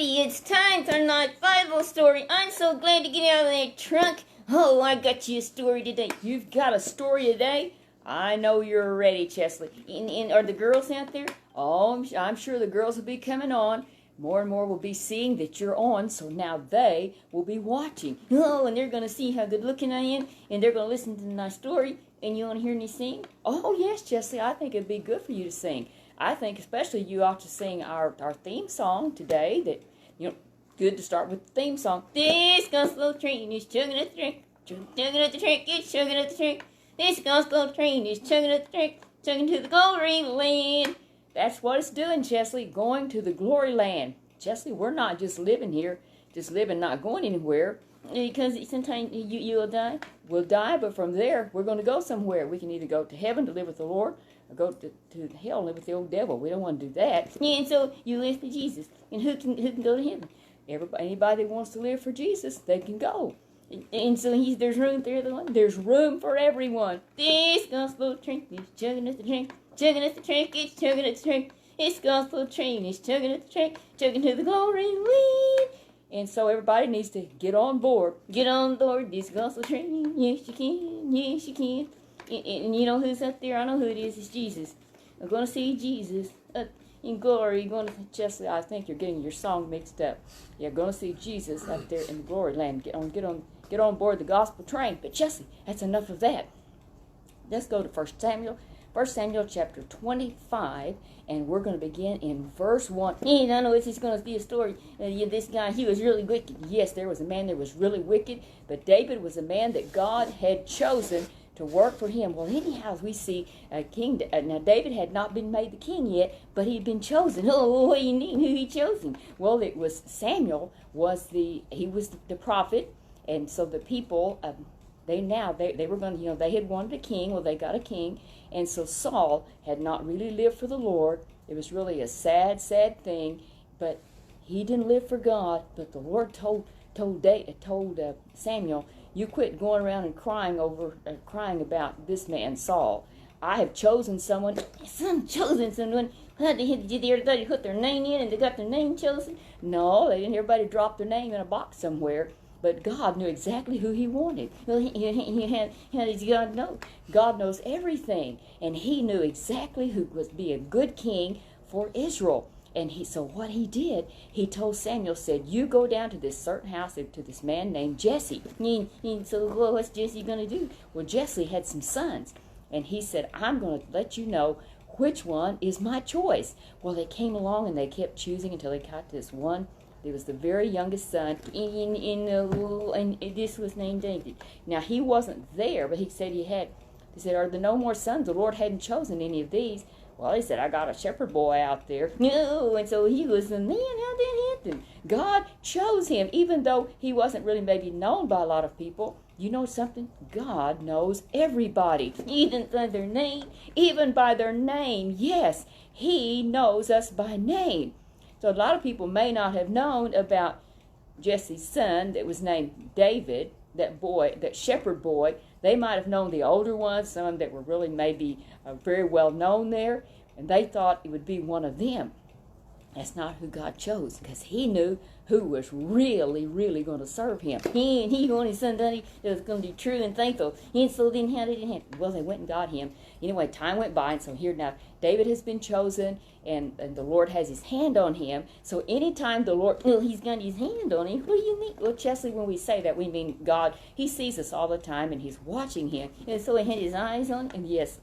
everybody, it's time for another Bible story. I'm so glad to get out of that trunk. Oh, I got you a story today. You've got a story today? I know you're ready, Chesley. And are the girls out there? Oh, I'm sure the girls will be coming on. More and more will be seeing that you're on, so now they will be watching. Oh, and they're going to see how good looking I am, and they're going to listen to my story. And you want to hear me sing? Oh, yes, Chesley, I think it'd be good for you to sing. I think especially you ought to sing our theme song today. That, good to start with the theme song. This gospel train is chugging at the track, chugging at the track, it's chugging at the track. This gospel train is chugging at the track, chugging to the glory land. That's what it's doing, Chesley, going to the glory land. Chesley, we're not just living here, just living, not going anywhere. Because sometimes you'll die. We'll die, but from there, we're going to go somewhere. We can either go to heaven to live with the Lord, or go to hell and live with the old devil. We don't want to do that. And so you live for Jesus. And who can go to heaven? Anybody that wants to live for Jesus, they can go. And so there's room for everyone. There's room for everyone. This gospel train is chugging at the train, chugging at the track, it's chugging at the track. This gospel train is chugging at the track, chugging to the glory land. And so everybody needs to get on board. Get on board this gospel train. Yes, you can. Yes, you can. And you know who's up there? I know who it is. It's Jesus. I'm going to see Jesus in glory. You're going to, Chesley, I think you're getting your song mixed up. You're going to see Jesus up there in the glory land. Get on board the gospel train. But Chesley, that's enough of that. Let's go to 1 Samuel. 1 Samuel chapter 25, and we're going to begin in verse 1. And I know it's just going to be a story. This guy, he was really wicked. Yes, there was a man that was really wicked, but David was a man that God had chosen to work for him. Well, anyhow, we see a king. Now, David had not been made the king yet, but he'd been chosen. Oh, what do you mean? Who he chosen? Well, it was Samuel. He was the prophet, and so the people. They were going to, they had wanted a king. Well, they got a king. And so Saul had not really lived for the Lord. It was really a sad, sad thing. But he didn't live for God. But the Lord told Samuel, you quit going around and crying about this man, Saul. I have chosen someone. Did everybody put their name in and they got their name chosen? No, they didn't. Everybody dropped their name in a box somewhere. But God knew exactly who he wanted. Well, how does God know? God knows everything. And he knew exactly who would be a good king for Israel. And so what he did, he told Samuel, said, you go down to this certain house, to this man named Jesse. And so what's Jesse going to do? Well, Jesse had some sons. And he said, I'm going to let you know which one is my choice. Well, they came along and they kept choosing until they got this one. It was the very youngest son, and this was named David. Now, he wasn't there, but he said He said, are there no more sons? The Lord hadn't chosen any of these. Well, he said, I got a shepherd boy out there. No, and so he was the man. How did that happen? God chose him, even though he wasn't really maybe known by a lot of people. You know something? God knows everybody, even by their name. Even by their name, yes, he knows us by name. So a lot of people may not have known about Jesse's son that was named David, that shepherd boy. They might have known the older ones, some that were really maybe very well known there, and they thought it would be one of them. That's not who God chose, because he knew who was really, really going to serve him. He wanted somebody that was going to be true and faithful. And so then how did it happen? Well, they went and got him. Anyway, time went by, and so here now, David has been chosen, and the Lord has his hand on him. So anytime the Lord, he's got his hand on him, what do you mean? Well, Chesley, when we say that, we mean God. He sees us all the time, and he's watching him. And so he had his eyes on him. Yes,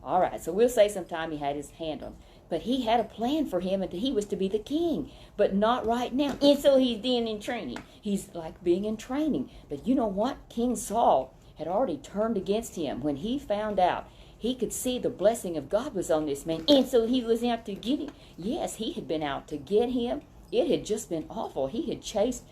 all right, so we'll say sometime he had his hand on him. But he had a plan for him, and he was to be the king, but not right now. And so he's being in training. He's like being in training. But you know what? King Saul had already turned against him. When he found out, he could see the blessing of God was on this man. And so he was out to get him. Yes, he had been out to get him. It had just been awful. He had chased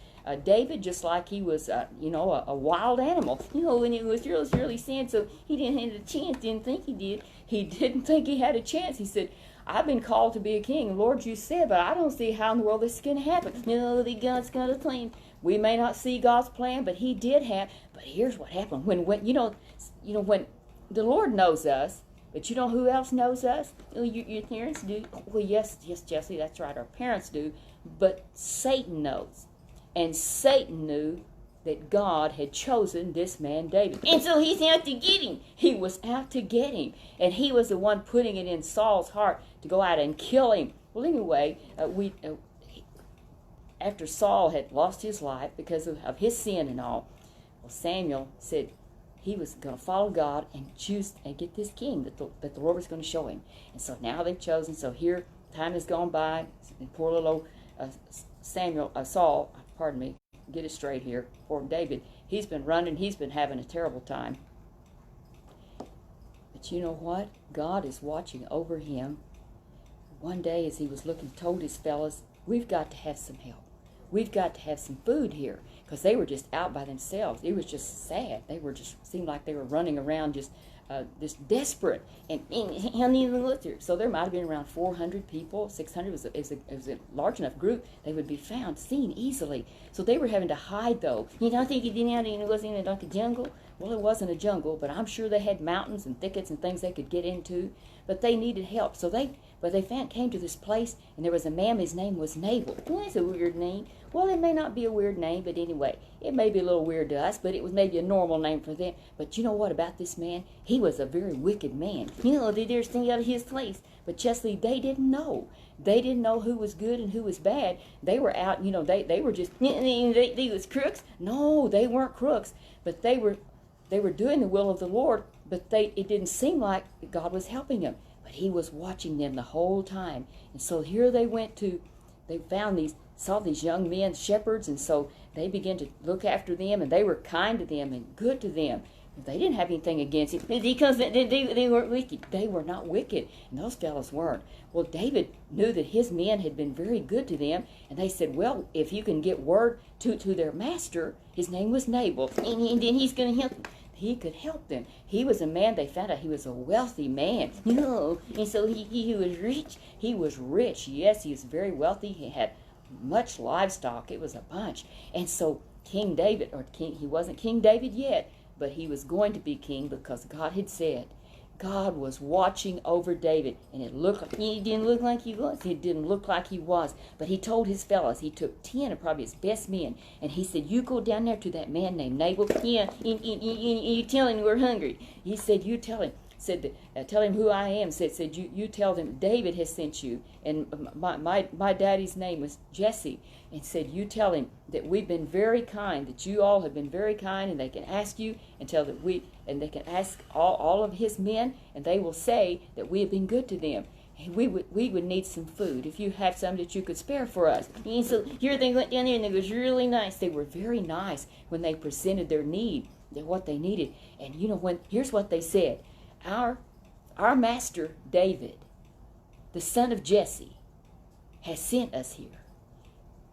David just like he was, a wild animal. And it was really, really sad. So he didn't have a chance. Didn't think he did. He didn't think he had a chance. He said, I've been called to be a king. Lord, you said, but I don't see how in the world this is going to happen. That God's got a plan. We may not see God's plan, but he did have. But here's what happened. When the Lord knows us, But you know who else knows us? Oh, your parents do. Well, yes, Chesley, that's right. Our parents do. But Satan knows. And Satan knew that God had chosen this man David. And so he's out to get him. He was out to get him. And he was the one putting it in Saul's heart to go out and kill him. Well, anyway, after Saul had lost his life because of his sin and all, well, Samuel said he was going to follow God and choose and get this king that the Lord was going to show him. And so now they've chosen. So here, time has gone by. And poor little Saul, pardon me, get it straight here, poor David, he's been running, he's been having a terrible time. But you know what? God is watching over him. One day as he was looking, told his fellas, we've got to have some help. We've got to have some food here, because they were just out by themselves. It was just sad. They were just, seemed like they were running around just desperate, and hadn't even looked there. So there might have been around 400 people, 600. It was a large enough group. They would be found, seen easily. So they were having to hide, though. You don't think it wasn't like a jungle? Well, it wasn't a jungle, but I'm sure they had mountains and thickets and things they could get into. But they needed help, so they came to this place, and there was a man. His name was Nabal. Well, that's a weird name. Well, it may not be a weird name, but anyway, it may be a little weird to us, but it was maybe a normal name for them. But you know what about this man? He was a very wicked man. You know, they did everything out of his place. But Chesley, they didn't know. They didn't know who was good and who was bad. They were out, you know, they were just, they was crooks. No, they weren't crooks, but they were doing the will of the Lord, but it didn't seem like God was helping them. But he was watching them the whole time. And so here they saw these young men, shepherds, and so they began to look after them, and they were kind to them and good to them. They didn't have anything against it because they weren't wicked. They were not wicked, and those fellows weren't. Well, David knew that his men had been very good to them, and they said, well, if you can get word to their master, his name was Nabal, and then he's going to help them. He could help them. He was a man, they found out he was a wealthy man. You know, and so he was rich. He was rich. Yes, he was very wealthy. He had much livestock. It was a bunch. And so King David, he wasn't King David yet, but he was going to be king because God had said. God was watching over David, and it didn't look like he was. It didn't look like he was. But he told his fellows, he took 10 of probably his best men, and he said, you go down there to that man named Nabal. Yeah, you tell him we're hungry. He said, you tell him. Said, tell him who I am. Said you tell them David has sent you, and my daddy's name was Jesse, and said you tell him that we've been very kind, that you all have been very kind, and they can ask you and tell that they can ask all of his men, and they will say that we have been good to them. And we would need some food if you have some that you could spare for us. And so here they went down there, and it was really nice. They were very nice when they presented their need, what they needed. And you know, here's what they said. Our master David, the son of Jesse, has sent us here.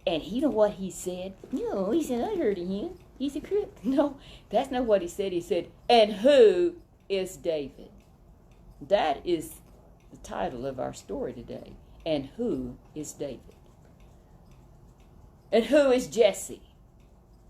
And you know what he said? No, he said, I heard of him. He's a crook. No, that's not what he said. He said, and who is David? That is the title of our story today. And who is David? And who is Jesse?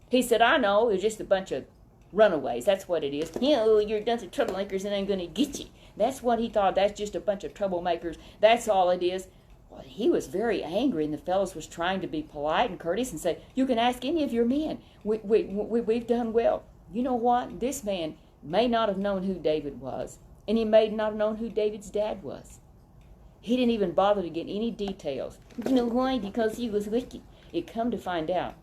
He said, I know, it's just a bunch of runaways. That's what it is. You know, you're a bunch of troublemakers and I'm going to get you. That's what he thought. That's just a bunch of troublemakers. That's all it is. Well, he was very angry, and the fellows was trying to be polite and courteous and say, you can ask any of your men. We've done well. You know what? This man may not have known who David was, and he may not have known who David's dad was. He didn't even bother to get any details. You know why? Because he was wicked. It come to find out,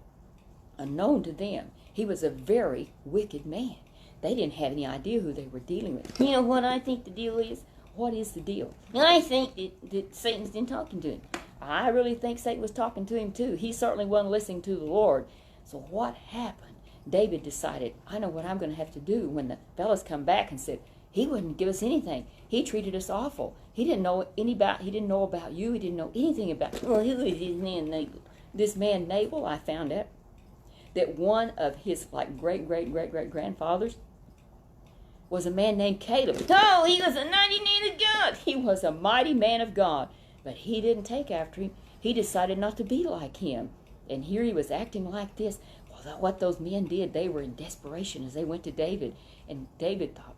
unknown to them, he was a very wicked man. They didn't have any idea who they were dealing with. You know what I think the deal is? What is the deal? I think that Satan's been talking to him. I really think Satan was talking to him too. He certainly wasn't listening to the Lord. So what happened? David decided, I know what I'm going to have to do. When the fellas come back and said, he wouldn't give us anything. He treated us awful. He didn't know about you. He didn't know anything about, well, who is this man Nabal? This man Nabal, I found out that one of his great-great-great-great-grandfathers was a man named Caleb. Oh, he was a mighty man of God. He was a mighty man of God. But he didn't take after him. He decided not to be like him. And here he was acting like this. Well, what those men did, they were in desperation as they went to David. And David thought,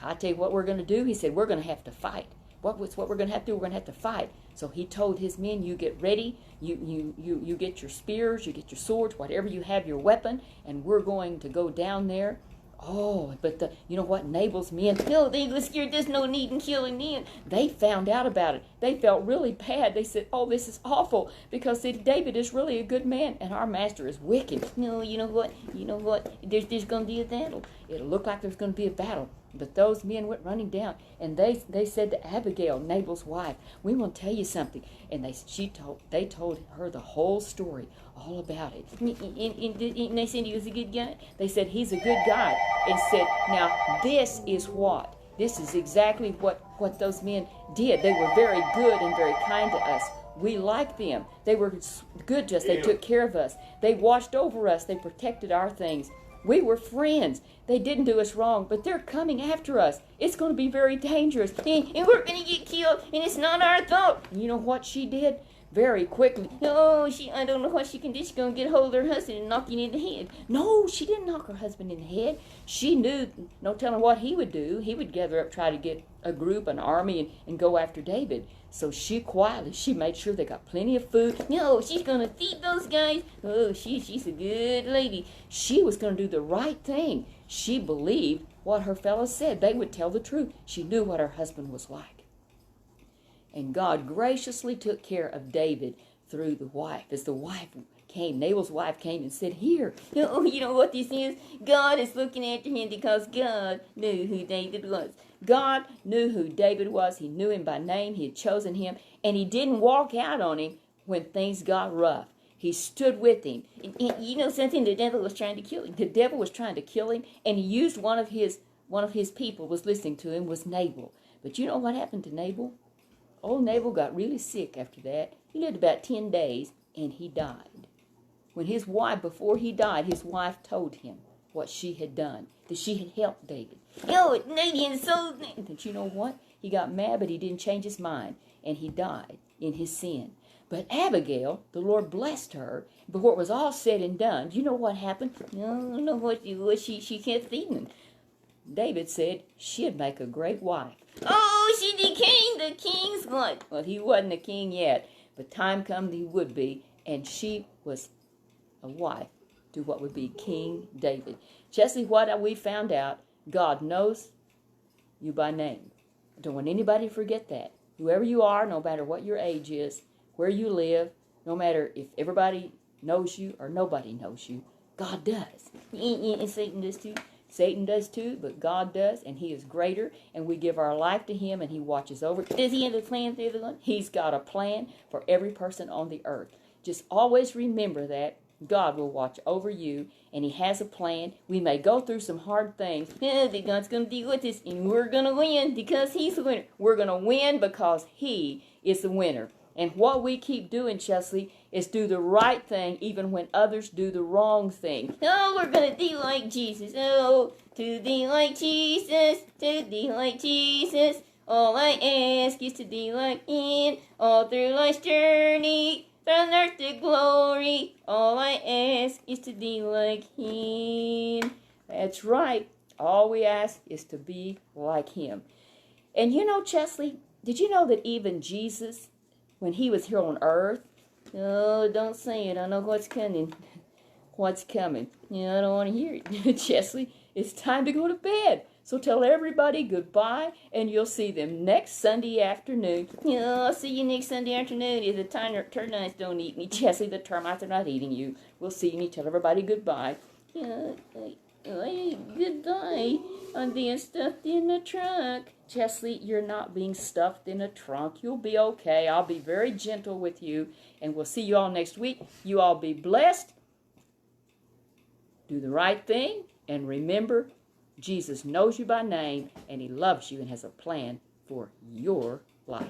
I tell you what we're going to do. He said, we're going to have to fight. What we're going to have to do? We're going to have to fight. So he told his men, you get ready. You get your spears, you get your swords, whatever you have, your weapon, and we're going to go down there. Oh, but you know what? Nabal's men, no, they were scared. There's no need in killing them. They found out about it. They felt really bad. They said, oh, this is awful, because David is really a good man, and our master is wicked. No, you know what? There's going to be a battle. It'll look like there's going to be a battle. But those men went running down, and they said to Abigail, Nabal's wife, we want to tell you something. And they told her the whole story, all about it. And they said he was a good guy. They said he's a good guy. And said, now this is what. This is exactly what those men did. They were very good and very kind to us. We liked them. They were good to us. They took care of us. They watched over us. They protected our things. We were friends. They didn't do us wrong, but they're coming after us. It's going to be very dangerous. And we're going to get killed, and it's not our fault. You know what she did? Very quickly. Oh, I don't know what she can do. She's going to get hold of her husband and knock him in the head. No, she didn't knock her husband in the head. She knew, no telling what he would do. He would gather up, try to get a group, an army, and go after David. So she made sure they got plenty of food. No, she's going to feed those guys. Oh, she's a good lady. She was going to do the right thing. She believed what her fellows said. They would tell the truth. She knew what her husband was like. And God graciously took care of David through the wife. As the wife came, Nabal's wife came and said, here, oh, you know what this is? God is looking after him because God knew who David was. God knew who David was. He knew him by name. He had chosen him. And he didn't walk out on him when things got rough. He stood with him. And you know something? The devil was trying to kill him. The devil was trying to kill him. And he used one of his people was listening to him, was Nabal. But you know what happened to Nabal? Old Nabal got really sick after that. He lived about 10 days, and he died. Before he died, his wife told him what she had done, that she had helped David. Oh, Nathan, so... But you know what? He got mad, but he didn't change his mind, and he died in his sin. But Abigail, the Lord blessed her. Before it was all said and done, you know what happened? No, what she kept feeding. David said she'd make a great wife. Oh, she became the king's wife. Well, he wasn't a king yet, but time come he would be, and she was a wife to what would be King David. Chesley, what we found out, God knows you by name. I don't want anybody to forget that. Whoever you are, no matter what your age is, where you live, no matter if everybody knows you or nobody knows you, God does. And Satan does too. Satan does too, but God does, and he is greater, and we give our life to him, and he watches over it. Does he have a plan for everyone? He's got a plan for every person on the earth. Just always remember that. God will watch over you, and he has a plan. We may go through some hard things, but God's going to deal with this, and we're going to win because he's the winner. We're going to win because he is the winner. And what we keep doing, Chesley, is do the right thing even when others do the wrong thing. Oh, we're going to be like Jesus. Oh, to be like Jesus, to be like Jesus. All I ask is to be like him all through life's journey. From earth to glory, all I ask is to be like him. That's right. All we ask is to be like him. And you know, Chesley, did you know that even Jesus, when he was here on earth, oh, don't say it. I know what's coming. What's coming? I don't want to hear it. Chesley, it's time to go to bed. So tell everybody goodbye, and you'll see them next Sunday afternoon. I'll see you next Sunday afternoon if the termites don't eat me. Chesley, the termites are not eating you. We'll see you. Tell everybody goodbye. Goodbye. I'm being stuffed in the trunk. Chesley, you're not being stuffed in a trunk. You'll be okay. I'll be very gentle with you, and we'll see you all next week. You all be blessed. Do the right thing, and remember, Jesus knows you by name, and he loves you and has a plan for your life.